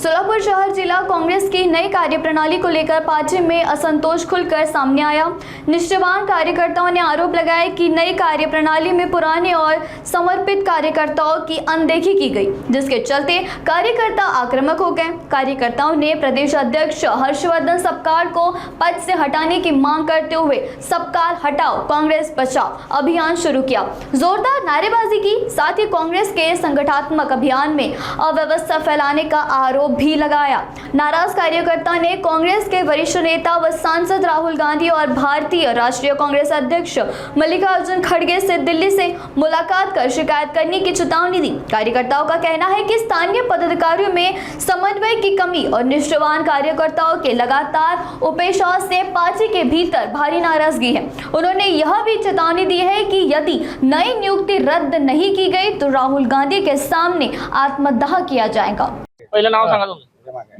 सोलापुर शहर जिला कांग्रेस की नई कार्यप्रणाली को लेकर पार्टी में असंतोष खुलकर सामने आया। निष्ठावान कार्यकर्ताओं ने आरोप लगाया कि नई कार्यप्रणाली में पुराने और समर्पित कार्यकर्ताओं की अनदेखी की गई, जिसके चलते कार्यकर्ता आक्रामक हो गए। कार्यकर्ताओं ने प्रदेश अध्यक्ष हर्षवर्धन सपकाल को पद से हटाने की मांग करते हुए सबकाल हटाओ कांग्रेस बचाओ अभियान शुरू किया। जोरदार नारेबाजी की, साथ ही कांग्रेस के संगठनात्मक अभियान में अव्यवस्था फैलाने का आरोप भी लगाया। नाराज कार्यकर्ता ने कांग्रेस के वरिष्ठ नेता व सांसद राहुल गांधी और भारतीय राष्ट्रीय कांग्रेस अध्यक्ष मल्लिकार्जुन खड़गे से दिल्ली से मुलाकात कर शिकायत करने की चेतावनी दी। कार्यकर्ताओं का कहना है कि स्थानीय पदाधिकारियों में समन्वय की कमी और निष्ठावान कार्यकर्ताओं के लगातार उपेक्षा से पार्टी के भीतर भारी नाराजगी है। उन्होंने यह भी चेतावनी दी है कि यदि नई नियुक्ति रद्द नहीं की गई तो राहुल गांधी के सामने आत्मदाह किया जाएगा। पहिलं नाव सांगा तुमचं।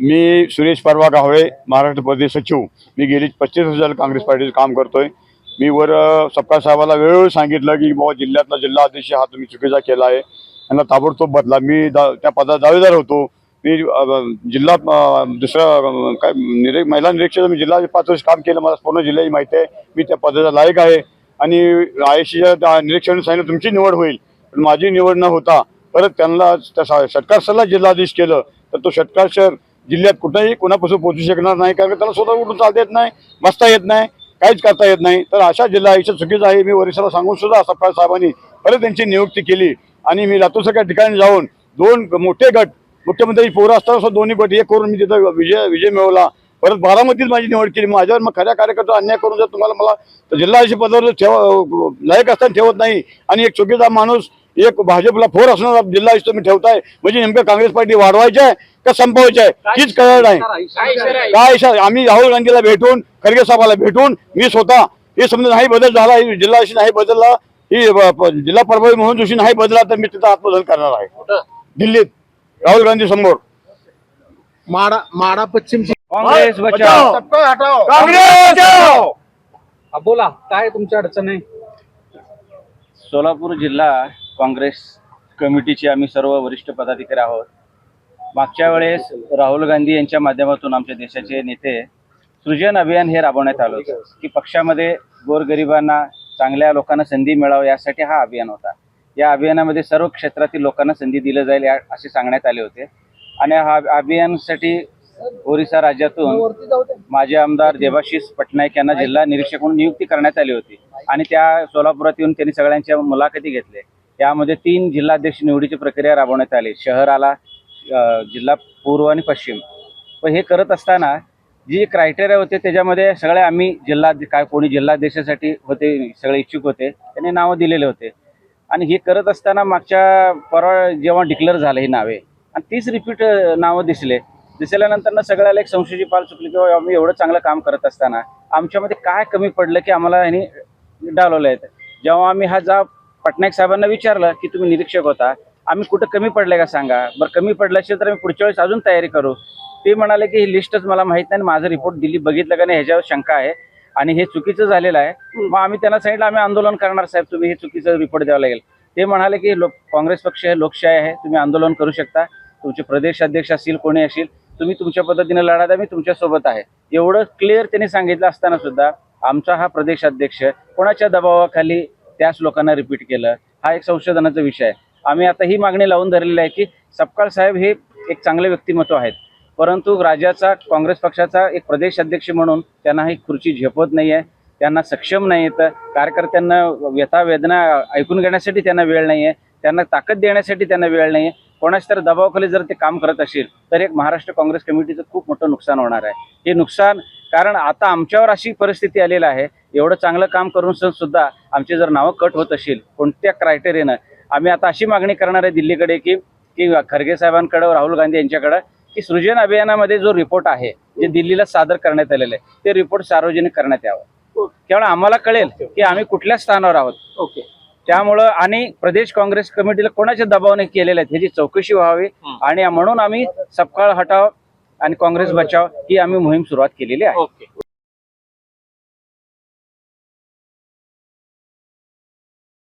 मी सुरेश परवा गावळे, महाराष्ट्र प्रदेश सचिव। मी गेली 25 वर्ष काँग्रेस पार्टीचं काम करतोय। मी वर सपकाळ साहेबाला वेळोवेळी सांगितलं की बाबा जिल्ह्यातला जिल्हा अध्यक्ष हा तुम्ही चुकीचा केला आहे, यांना ताबडतोब बदला। मी त्या पदाचा दावेदार होतो। मी जिल्हा दुसरा काय महिला निरीक्षक, मी जिल्हा 5 वर्ष काम केलं, मला पूर्ण जिल्ह्याची माहिती आहे। मी त्या पदाचा लायक आहे आणि आयसीच्या निरीक्षकांनी सांगितलं तुमची निवड होईल, पण माझी निवड न होता परत त्यांना षटकार सरला जिल्हाधीश केलं तर तो षटकार शहर जिल्ह्यात कुठेही कोणापासून पोहोचू शकणार नाही, कारण त्याला स्वतः उठून चालता येत नाही, बसता येत नाही, काहीच करता येत नाही। तर अशा जिल्हा आयुष्य चुकीचं आहे। मी वरिष्ठाला सांगून सुद्धा सपकाळ साहेबांनी परत त्यांची नियुक्ती केली आणि मी लातूरसारख्या ठिकाणी जाऊन 2 मोठे गट मुख्यमंत्री पोरं असताना सुद्धा 2 गट एक करून मी तिथं विजय मिळवला। परत बारामतीत माझी निवड केली। माझ्यावर मग खऱ्या कार्यकर्ता अन्याय करून जर तुम्हाला मला जिल्हा आयुष्य पदावर लायक असताना ठेवत नाही आणि एक चुकीचा माणूस एक भाजपला फोर असणारा जिल्हा आयुक्त तुम्ही ठेवताय, म्हणजे नेमकं काँग्रेस पार्टी वाढवायची आहे का संपवायची आहे हीच कळलं नाही। काय इशारा आम्ही राहुल गांधीला भेटून, खरगे साहेबाला भेटून मी स्वतः हे समजा नाही बदल झाला, जिल्हा आयुक्त नाही बदलला, ही जिल्हा प्रभारी म्हणून जोशी नाही बदलला तर मी तिथं आत्मदहन करणार आहे दिल्लीत राहुल गांधी समोर। माडा पश्चिम काँग्रेस बचाओ, काँग्रेस बचाओ। बोला काय तुमची अडचण आहे? सोलापूर जिल्हा काँग्रेस कमिटीचे आम्ही सर्व वरिष्ठ पदाधिकारी आहोत। मागच्या वेळेस राहुल गांधी यांच्या माध्यमातून आमच्या देशाचे नेते सृजन अभियान हे राबवण्यात आलं होतं की पक्षामध्ये गोरगरिबांना, चांगल्या लोकांना संधी मिळावी यासाठी हा अभियान होता। या अभियानामध्ये सर्व क्षेत्रातील लोकांना संधी दिली जाईल असे सांगण्यात आले होते आणि हा अभियानासाठी ओरिसा राज्यातून माजी आमदार देवाशीष पटनायक यांना जिल्हा निरीक्षक म्हणून नियुक्ती करण्यात आली होती आणि त्या सोलापुरात येऊन त्यांनी सगळ्यांच्या मुलाखती घेतल्या। यामध्ये 3 जिल्हाध्यक्ष निवडीची प्रक्रिया राबवण्यात आली, शहराला, जिल्हा पूर्व आणि पश्चिम। पण हे करत असताना जी क्रायटेरिया होते त्याच्यामध्ये सगळे आम्ही काय कोणी जिल्हाध्यक्षासाठी होते, सगळे इच्छुक होते, त्यांनी नावं दिलेले होते आणि हे करत असताना मागच्या परवा जेव्हा डिक्लेअर झालं ही नावे आणि 30 रिपीट नावं दिसल्यानंतर सगळ्याला एक संशयाची पाल चुकली की आम्ही एवढं चांगलं काम करत असताना आमच्यामध्ये काय कमी पडलं की आम्हाला ह्यांनी डालवलं आहे। जेव्हा आम्ही पटनायक साहेबांना विचारलं की तुम्ही निरीक्षक होता, आम्ही कुठं कमी पडले का सांगा, बरं कमी पडलं असेल तर आम्ही पुढच्या वेळेस अजून तयारी करू। ते म्हणाले की ही लिस्टच मला माहीत नाही, माझं रिपोर्ट दिल्ली बघितलं का नाही ह्याच्यावर शंका आहे आणि हे चुकीचं झालेलं आहे। मग आम्ही त्यांना सांगितलं आम्ही आंदोलन करणार साहेब, तुम्ही हे चुकीचं रिपोर्ट द्यावं लागेल। ते म्हणाले की काँग्रेस पक्ष आहे, लोकशाही आहे, तुम्ही आंदोलन करू शकता, तुमचे प्रदेश अध्यक्ष असतील, कोणी असेल, तुम्ही तुमच्या पद्धतीने लढा द्या, मी तुमच्यासोबत आहे। एवढं क्लिअर त्यांनी सांगितलं असताना सुद्धा आमचा हा प्रदेश अध्यक्ष कोणाच्या दबावाखाली त्याच लोकांना रिपीट केलं, हा एक संशोधनाचा विषय आहे। आम्ही आता ही मागणी लावून धरलेली आहे की सपकाळ साहेब हे एक चांगले व्यक्तिमत्व आहेत, परंतु राज्याचा काँग्रेस पक्षाचा एक प्रदेश अध्यक्ष म्हणून त्यांना ही खुर्ची झेपत नाही आहे, त्यांना सक्षम नाही येतं, कार्यकर्त्यांना व्यथा वेदना ऐकून घेण्यासाठी त्यांना वेळ नाही आहे, त्यांना ताकद देण्यासाठी त्यांना वेळ नाही आहे। कोणाच तर दबावाखाली जर ते काम करत असेल तर एक महाराष्ट्र काँग्रेस कमिटीचं खूप मोठं नुकसान होणार आहे। हे नुकसान कारण आता आमच्यावर अशी परिस्थिती आलेली आहे, एवढं चांगलं काम करून सुद्धा आमचे जर नावं कट होत असेल कोणत्या क्रायटेरियानं, आम्ही आता अशी मागणी करणार आहे दिल्लीकडे की खरगे साहेबांकडे, राहुल गांधी यांच्याकडे की सृजन अभियानामध्ये जो रिपोर्ट आहे जे दिल्लीला सादर करण्यात आलेलं आहे ते रिपोर्ट सार्वजनिक करण्यात यावं, केवळ आम्हाला कळेल की आम्ही कुठल्या स्थानावर आहोत। त्यामुळं आणि प्रदेश काँग्रेस कमिटीला कोणाच्या दबावाने केलेल्या आहेत ह्याची चौकशी व्हावी आणि म्हणून आम्ही सबकाळ हटाव आणि काँग्रेस बचाव ही आम्ही मोहीम सुरुवात केलेली आहे।